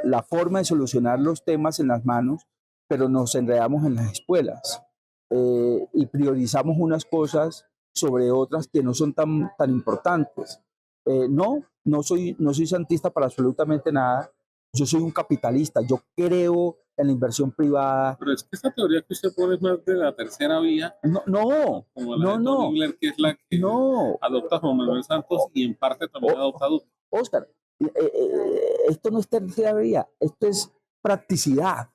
la forma de solucionar los temas en las manos, pero nos enredamos en las espuelas y priorizamos unas cosas sobre otras que no son tan importantes. No soy santista para absolutamente nada. Yo soy un capitalista. Yo creo en la inversión privada. Pero es que esa teoría que usted pone es más de la tercera vía, como la de Tony Blair, que es la que adopta Juan Manuel Santos y en parte también adopta Duque. Oscar, esto no es tercera vía, esto es practicidad.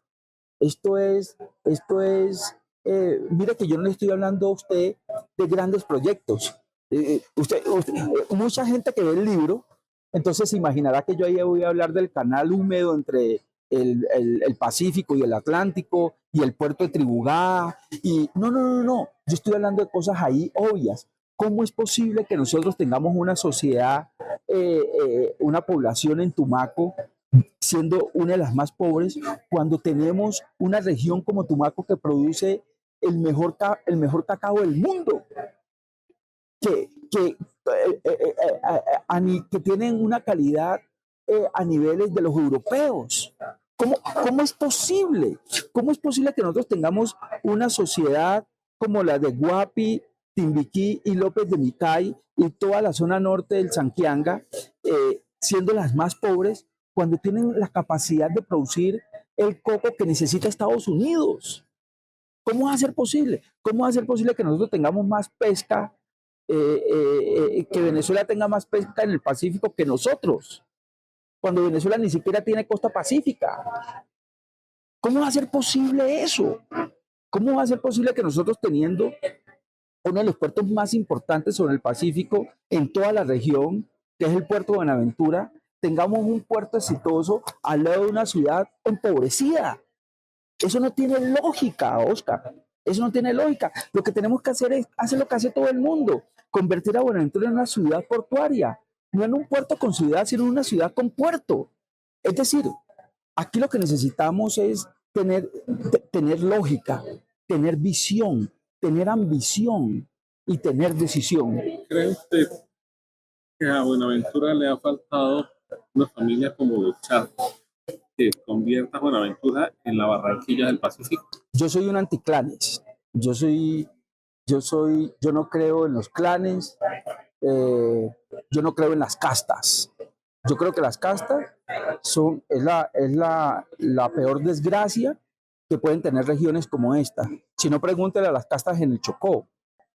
Mire que yo no le estoy hablando a usted de grandes proyectos. Mucha gente que ve el libro, entonces se imaginará que yo ahí voy a hablar del canal húmedo entre el Pacífico y el Atlántico y el puerto de Tribugá. Y no. Yo estoy hablando de cosas ahí obvias. ¿Cómo es posible que nosotros tengamos una sociedad, una población en Tumaco siendo una de las más pobres, cuando tenemos una región como Tumaco que produce el mejor cacao del mundo, que tienen una calidad a niveles de los europeos? ¿Cómo es posible? ¿Cómo es posible que nosotros tengamos una sociedad como la de Guapi, Timbiquí y López de Micay y toda la zona norte del Sanquianga, siendo las más pobres, cuando tienen la capacidad de producir el coco que necesita Estados Unidos? ¿Cómo va a ser posible? ¿Cómo va a ser posible que nosotros tengamos más pesca, que Venezuela tenga más pesca en el Pacífico que nosotros, cuando Venezuela ni siquiera tiene costa pacífica? ¿Cómo va a ser posible eso? ¿Cómo va a ser posible que nosotros, teniendo uno de los puertos más importantes sobre el Pacífico en toda la región, que es el puerto de Buenaventura, tengamos un puerto exitoso al lado de una ciudad empobrecida? Eso no tiene lógica, Oscar. Eso no tiene lógica. Lo que tenemos que hacer es hacer lo que hace todo el mundo: convertir a Buenaventura en una ciudad portuaria, no en un puerto con ciudad, sino en una ciudad con puerto. Es decir, aquí lo que necesitamos es tener lógica, tener visión, tener ambición y tener decisión. ¿Cree usted que a Buenaventura le ha faltado una familia como los Charcos, que convierta a Buenaventura en la Barranquilla del Pacífico? Yo soy un anticlanes. Yo no creo en los clanes. Yo no creo en las castas. Yo creo que las castas es la peor desgracia que pueden tener regiones como esta. Si no, pregúntele a las castas en el Chocó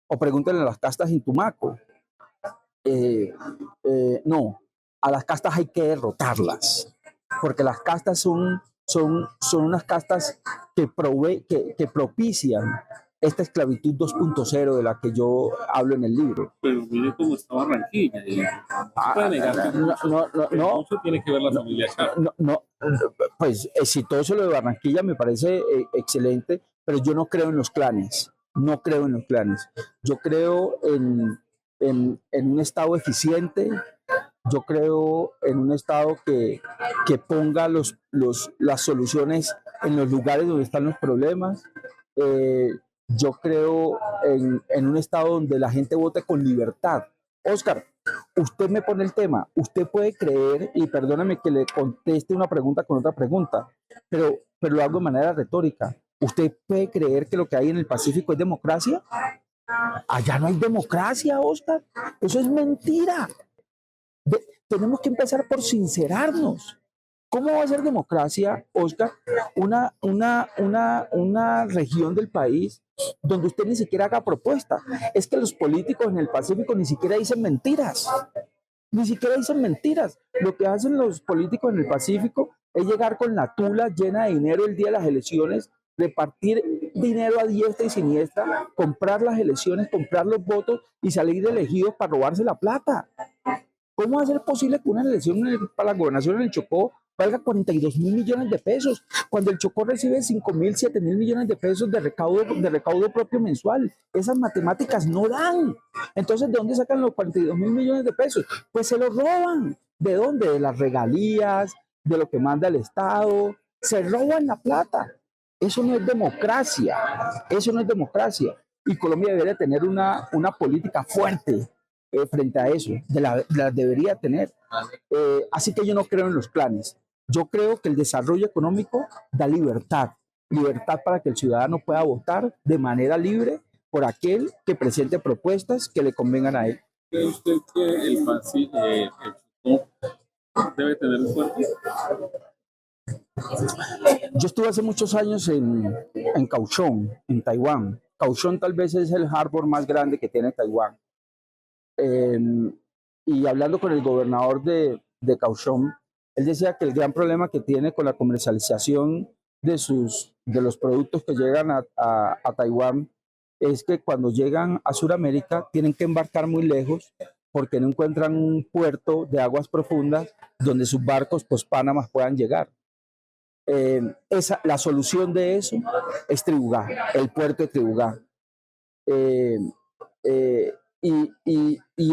o pregúntele a las castas en Tumaco. No, a las castas hay que derrotarlas, porque las castas son unas castas que propician esta esclavitud 2.0 de la que yo hablo en el libro. Pero mire cómo está Barranquilla. No puede negar que no se tiene que ver la familia Charco. Pues exitoso lo de Barranquilla, me parece excelente, pero yo no creo en los clanes. No creo en los clanes. Yo creo en un Estado eficiente. Yo creo en un Estado que ponga las soluciones en los lugares donde están los problemas. Yo creo en un Estado donde la gente vote con libertad. Oscar, Usted me pone el tema, usted puede creer, y perdóname que le conteste una pregunta con otra pregunta, pero lo hago de manera retórica. ¿Usted puede creer que lo que hay en el Pacífico es democracia? Allá no hay democracia, Oscar. Eso es mentira. Tenemos que empezar por sincerarnos. ¿Cómo va a ser democracia, Oscar, una región del país donde usted ni siquiera haga propuesta? Es que los políticos en el Pacífico ni siquiera dicen mentiras. Ni siquiera dicen mentiras. Lo que hacen los políticos en el Pacífico es llegar con la tula llena de dinero el día de las elecciones, repartir dinero a diestra y siniestra, comprar las elecciones, comprar los votos y salir elegidos para robarse la plata. ¿Cómo va a ser posible que una elección para la gobernación en el Chocó valga 42.000 millones de pesos, cuando el Chocó recibe 5.000, 7.000 millones de pesos de recaudo propio mensual? Esas matemáticas no dan. Entonces, ¿de dónde sacan los 42.000 millones de pesos? Pues se los roban. ¿De dónde? De las regalías, de lo que manda el Estado. Se roban la plata. Eso no es democracia. Eso no es democracia. Y Colombia debería tener una política fuerte frente a eso. La debería tener. Así que yo no creo en los planes. Yo creo que el desarrollo económico da libertad, libertad para que el ciudadano pueda votar de manera libre por aquel que presente propuestas que le convengan a él. ¿Cree usted que el Chocó debe tener un puerto? Yo estuve hace muchos años en Kaohsiung, en Taiwán. Kaohsiung tal vez es el harbor más grande que tiene Taiwán. Y hablando con el gobernador de Kaohsiung, él decía que el gran problema que tiene con la comercialización de los productos que llegan a Taiwán es que cuando llegan a Sudamérica tienen que embarcar muy lejos porque no encuentran un puerto de aguas profundas donde sus barcos post-Panamá puedan llegar. La solución de eso es Tribugá, el puerto de Tribugá. Y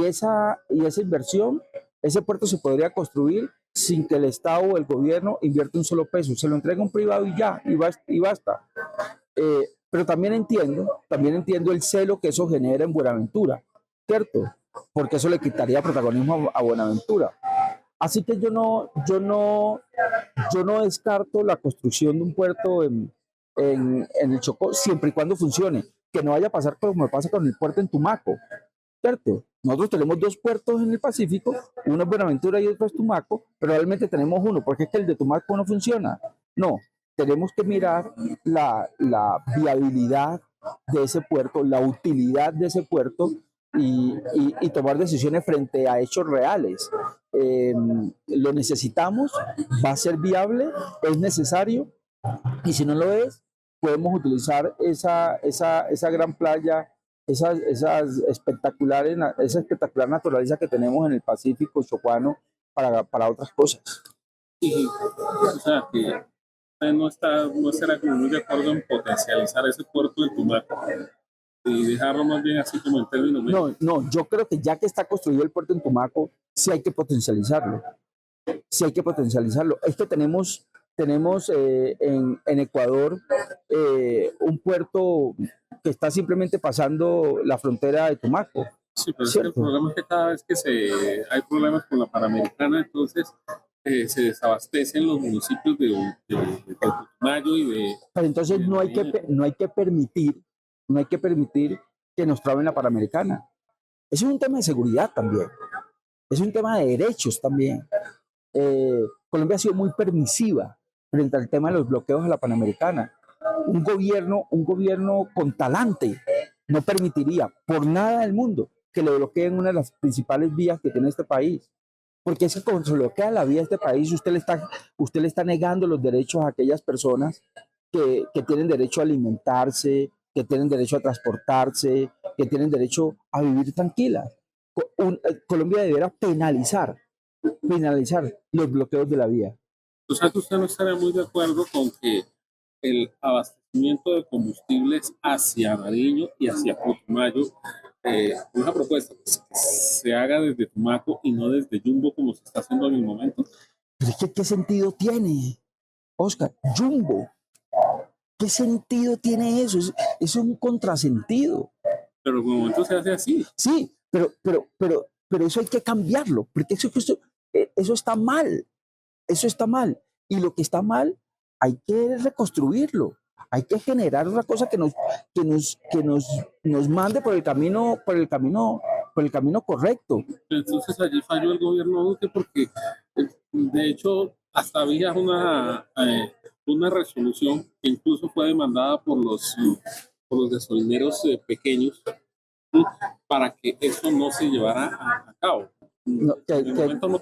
esa inversión, ese puerto se podría construir sin que el Estado o el gobierno invierta un solo peso. Se lo entrega un privado y ya, y basta. Pero también entiendo el celo que eso genera en Buenaventura, ¿cierto? Porque eso le quitaría protagonismo a Buenaventura. Así que yo no descarto la construcción de un puerto en el Chocó, siempre y cuando funcione. Que no vaya a pasar como me pasa con el puerto en Tumaco, ¿cierto? Nosotros tenemos dos puertos en el Pacífico, uno es Buenaventura y otro es Tumaco, pero realmente tenemos uno, porque es que el de Tumaco no funciona. No, tenemos que mirar la viabilidad de ese puerto, la utilidad de ese puerto y tomar decisiones frente a hechos reales. Lo necesitamos, va a ser viable, es necesario, y si no lo es, podemos utilizar esa gran playa, esa espectacular naturaleza que tenemos en el Pacífico chocuano para otras cosas. Y, o sea, que usted no estará como muy de acuerdo en potencializar ese puerto de Tumaco y dejarlo más bien así como en términos medios. No, yo creo que ya que está construido el puerto en Tumaco, sí hay que potencializarlo. Sí hay que potencializarlo. Es que tenemos en Ecuador un puerto que está simplemente pasando la frontera de Tumaco. Sí, pero es que el problema es que cada vez que hay problemas con la Panamericana, entonces se desabastecen los municipios de Putumayo y de... Pero entonces no hay que permitir que nos traben la Panamericana. Eso es un tema de seguridad también. Es un tema de derechos también. Colombia ha sido muy permisiva frente al tema de los bloqueos a la Panamericana. Un gobierno con talante no permitiría por nada del mundo que le bloqueen una de las principales vías que tiene este país. Porque es que cuando se bloquea la vía de este país, usted le está negando los derechos a aquellas personas que tienen derecho a alimentarse, que tienen derecho a transportarse, que tienen derecho a vivir tranquilas. Colombia deberá penalizar los bloqueos de la vía. O sea, que usted no estaría muy de acuerdo con que el abastecimiento de combustibles hacia Nariño y hacia Putumayo, una propuesta que se haga desde Tumaco y no desde Jumbo como se está haciendo en el momento. Pero es que, ¿qué sentido tiene, Oscar? Jumbo. ¿Qué sentido tiene eso? Es un contrasentido. Pero en el momento se hace así. Sí, pero pero eso hay que cambiarlo, porque eso está mal, eso está mal. Y lo que está mal hay que reconstruirlo, hay que generar una cosa que nos mande por el camino correcto. Entonces allí falló el gobierno Duque porque de hecho hasta había una resolución que incluso fue demandada por los gasolineros pequeños, ¿sí? Para que eso no se llevara a cabo. No, En el momento no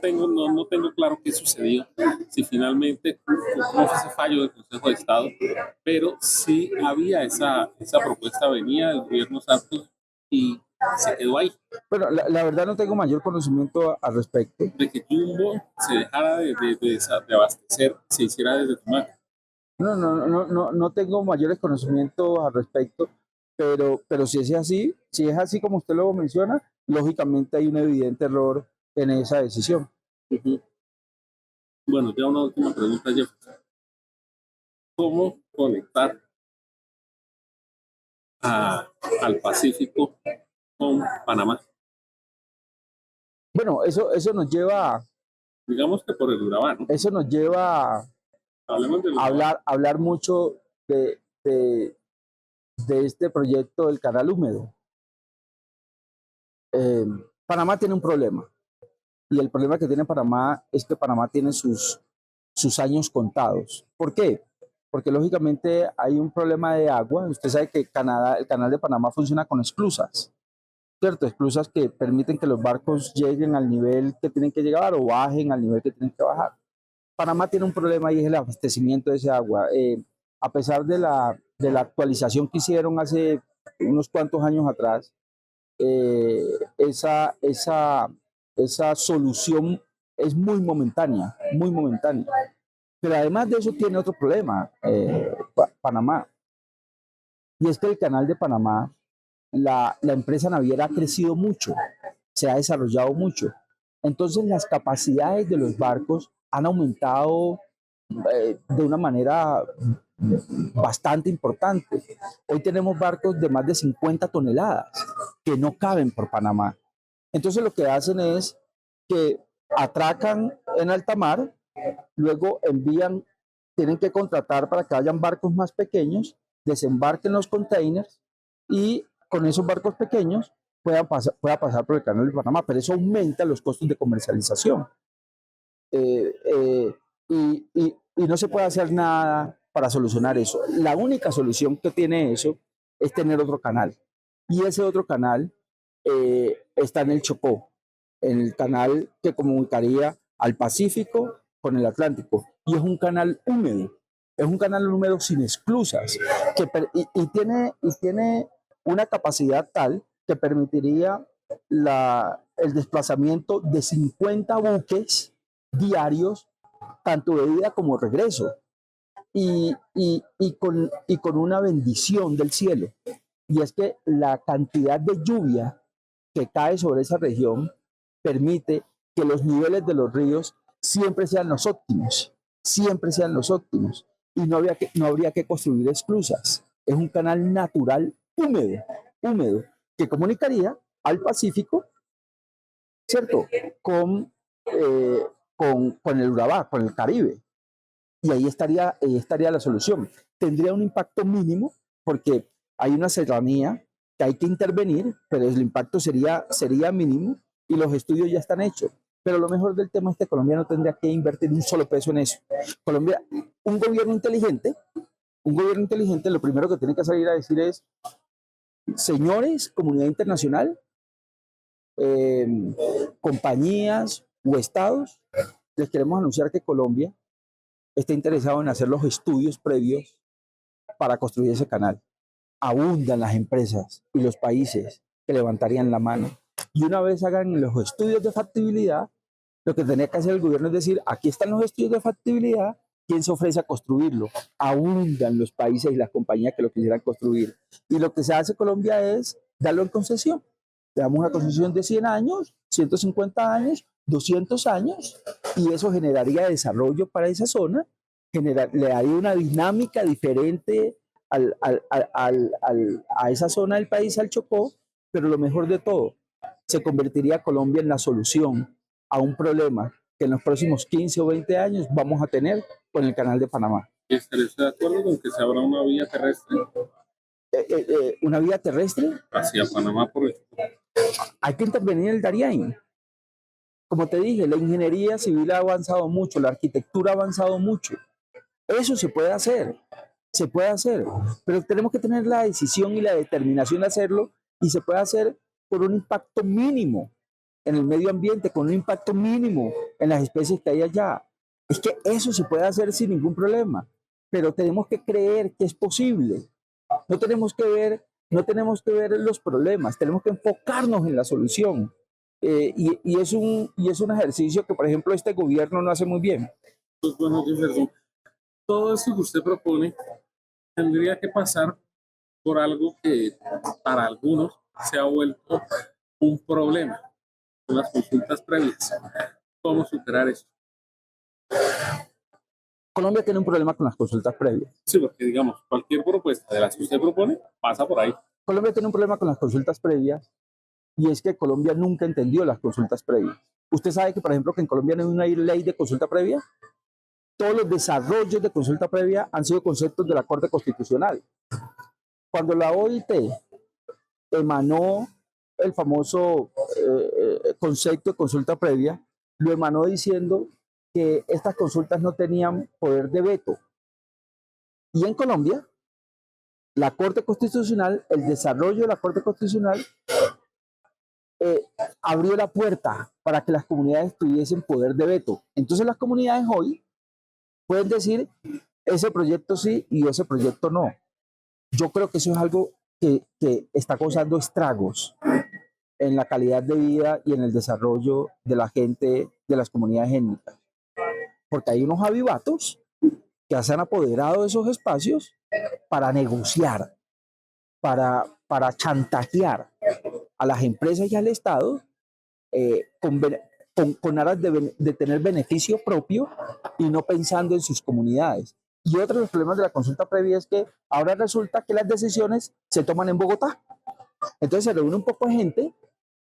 tengo claro qué sucedió, si finalmente no fue ese fallo del Consejo de Estado, pero sí había esa propuesta, venía del gobierno Santos y se quedó ahí, bueno, la verdad no tengo mayor conocimiento al respecto. de que Jumbo se dejara de abastecer, se hiciera desde Tumaco. No tengo mayores conocimientos al respecto, pero si es así como usted lo menciona, lógicamente hay un evidente error en esa decisión. Uh-huh. Bueno, ya una última pregunta, Jeff. ¿Cómo conectar al Pacífico con Panamá? Bueno, eso nos lleva, Digamos que por el Urabá, ¿no? eso nos lleva Hablemos del a Urabá. hablar mucho de este proyecto del Canal Húmedo. Panamá tiene un problema, y el problema que tiene Panamá es que Panamá tiene sus años contados. ¿Por qué? Porque lógicamente hay un problema de agua. Usted sabe que el canal de Panamá funciona con esclusas, ¿cierto? Esclusas que permiten que los barcos lleguen al nivel que tienen que llegar o bajen al nivel que tienen que bajar. Panamá tiene un problema y es el abastecimiento de ese agua. A pesar de la actualización que hicieron hace unos cuantos años atrás, eh, esa, esa, esa solución es muy momentánea, muy momentánea. Pero además de eso tiene otro problema, Panamá, y es que el canal de Panamá, la empresa naviera ha crecido mucho, se ha desarrollado mucho. Entonces las capacidades de los barcos han aumentado de una manera bastante importante. Hoy tenemos barcos de más de 50 toneladas que no caben por Panamá. Entonces lo que hacen es que atracan en alta mar, luego tienen que contratar para que hayan barcos más pequeños, desembarquen los containers y con esos barcos pequeños pueda pasar por el canal de Panamá, pero eso aumenta los costos de comercialización. Eh, eh, y no se puede hacer nada para solucionar eso. La única solución que tiene eso es tener otro canal. Y ese otro canal está en el Chocó, en el canal que comunicaría al Pacífico con el Atlántico. Y es un canal húmedo sin esclusas, y tiene una capacidad tal que permitiría el desplazamiento de 50 buques diarios, tanto de ida como regreso, y con una bendición del cielo. Y es que la cantidad de lluvia que cae sobre esa región permite que los niveles de los ríos siempre sean los óptimos, y no habría que construir esclusas. Es un canal natural húmedo, que comunicaría al Pacífico, ¿cierto? Con el Urabá, con el Caribe. Y ahí estaría la solución. Tendría un impacto mínimo porque hay una serranía que hay que intervenir, pero el impacto sería mínimo y los estudios ya están hechos. Pero lo mejor del tema es que Colombia no tendría que invertir un solo peso en eso. Colombia, un gobierno inteligente, lo primero que tiene que salir a decir es: señores, comunidad internacional, eh, compañías o estados, les queremos anunciar que Colombia está interesado en hacer los estudios previos para construir ese canal. Abundan las empresas y los países que levantarían la mano. Y una vez hagan los estudios de factibilidad, lo que tenía que hacer el gobierno es decir: aquí están los estudios de factibilidad, ¿quién se ofrece a construirlo? Abundan los países y las compañías que lo quisieran construir. Y lo que se hace en Colombia es darlo en concesión. Le damos una concesión de 100 años, 150 años, 200 años, y eso generaría desarrollo para esa zona, le daría una dinámica diferente a esa zona del país, al Chocó, pero lo mejor de todo, se convertiría Colombia en la solución a un problema que en los próximos 15 o 20 años vamos a tener con el Canal de Panamá. ¿Estarías de acuerdo con que se abra una vía terrestre Una vía terrestre, hacia Panamá por el... hay que intervenir en el Darién. Como te dije, la ingeniería civil ha avanzado mucho, la arquitectura ha avanzado mucho. Eso se puede hacer, pero tenemos que tener la decisión y la determinación de hacerlo y se puede hacer con un impacto mínimo en el medio ambiente, con un impacto mínimo en las especies que hay allá. Es que eso se puede hacer sin ningún problema, pero tenemos que creer que es posible. No tenemos que ver los problemas, tenemos que enfocarnos en la solución. Y es un ejercicio que, por ejemplo, este gobierno no hace muy bien. Pues bueno, Jefferson, todo eso que usted propone tendría que pasar por algo que para algunos se ha vuelto un problema, son las consultas previas. ¿Cómo superar eso? Colombia tiene un problema con las consultas previas. Sí, porque digamos, cualquier propuesta de las que usted propone pasa por ahí. Colombia tiene un problema con las consultas previas y es que Colombia nunca entendió las consultas previas. Usted sabe que, por ejemplo, que en Colombia no hay una ley de consulta previa. Todos los desarrollos de consulta previa han sido conceptos de la Corte Constitucional. Cuando la OIT emanó el famoso concepto de consulta previa, lo emanó diciendo que estas consultas no tenían poder de veto. Y en Colombia, la Corte Constitucional, el desarrollo de la Corte Constitucional, abrió la puerta para que las comunidades tuviesen poder de veto. Entonces las comunidades hoy pueden decir ese proyecto sí y ese proyecto no. Yo creo que eso es algo que está causando estragos en la calidad de vida y en el desarrollo de la gente de las comunidades étnicas. Porque hay unos avivatos que se han apoderado de esos espacios para negociar, para chantajear a las empresas y al Estado con aras de tener beneficio propio y no pensando en sus comunidades. Y otro de los problemas de la consulta previa es que ahora resulta que las decisiones se toman en Bogotá. Entonces se reúne un poco de gente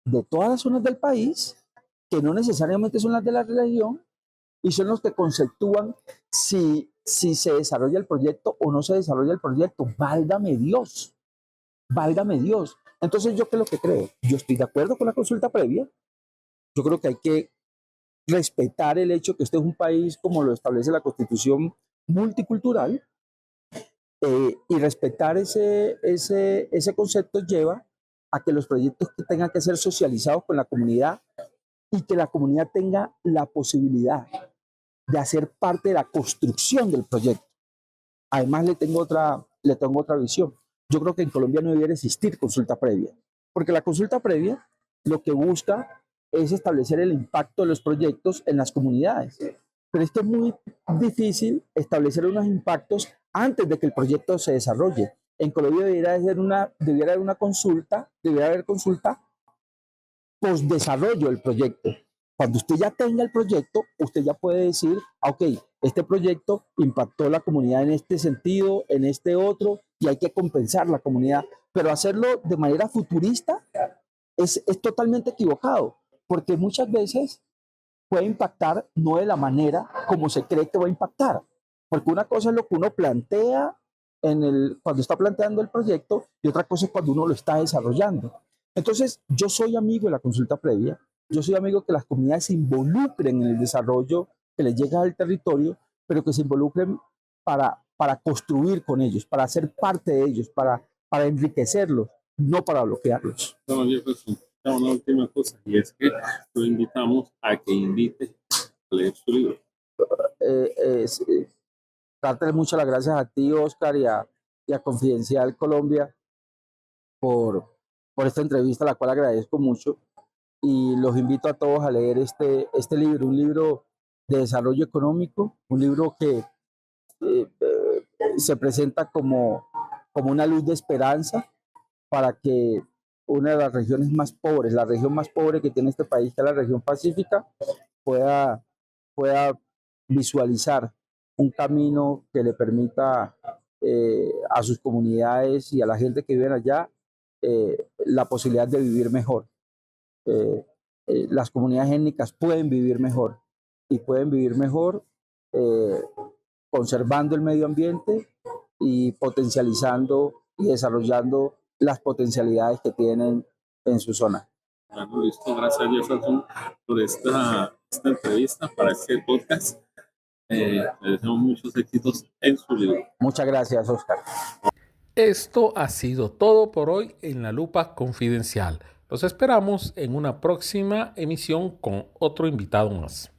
de todas las zonas del país, que no necesariamente son las de la región, y son los que conceptúan si se desarrolla el proyecto o no se desarrolla el proyecto. Válgame Dios, válgame Dios. Entonces, ¿yo qué es lo que creo? Yo estoy de acuerdo con la consulta previa. Yo creo que hay que respetar el hecho que este es un país, como lo establece la Constitución, multicultural, y respetar ese concepto lleva a que los proyectos que tengan que ser socializados con la comunidad y que la comunidad tenga la posibilidad de hacer parte de la construcción del proyecto. Además, le tengo otra visión. Yo creo que en Colombia no debiera existir consulta previa, porque la consulta previa lo que busca es establecer el impacto de los proyectos en las comunidades. Pero es que es muy difícil establecer unos impactos antes de que el proyecto se desarrolle. En Colombia debiera haber consulta post desarrollo del proyecto. Cuando usted ya tenga el proyecto, usted ya puede decir, ok, este proyecto impactó la comunidad en este sentido, en este otro, y hay que compensar la comunidad. Pero hacerlo de manera futurista es totalmente equivocado, porque muchas veces puede impactar no de la manera como se cree que va a impactar. Porque una cosa es lo que uno plantea cuando está planteando el proyecto y otra cosa es cuando uno lo está desarrollando. Entonces, yo soy amigo de la consulta previa, yo soy amigo que las comunidades se involucren en el desarrollo que les llega al territorio, pero que se involucren para construir con ellos, para ser parte de ellos, para enriquecerlos, no para bloquearlos. No, Jefferson, una última cosa, y es que lo invitamos a que invite a leer su libro. Darte muchas las gracias a ti, Oscar, y a Confidencial Colombia por esta entrevista, la cual agradezco mucho. Y los invito a todos a leer este libro, un libro de desarrollo económico, un libro que se presenta como una luz de esperanza para que una de las regiones más pobres, la región más pobre que tiene este país, que es la región pacífica, pueda visualizar un camino que le permita a sus comunidades y a la gente que vive allá la posibilidad de vivir mejor. las comunidades étnicas pueden vivir mejor y pueden vivir mejor conservando el medio ambiente y potencializando y desarrollando las potencialidades que tienen en su zona. Bueno, listo. Gracias, Jefferson, por esta entrevista para este podcast. Le deseo muchos éxitos en su libro. Muchas gracias, Oscar. Esto ha sido todo por hoy en La Lupa Confidencial. Los esperamos en una próxima emisión con otro invitado más.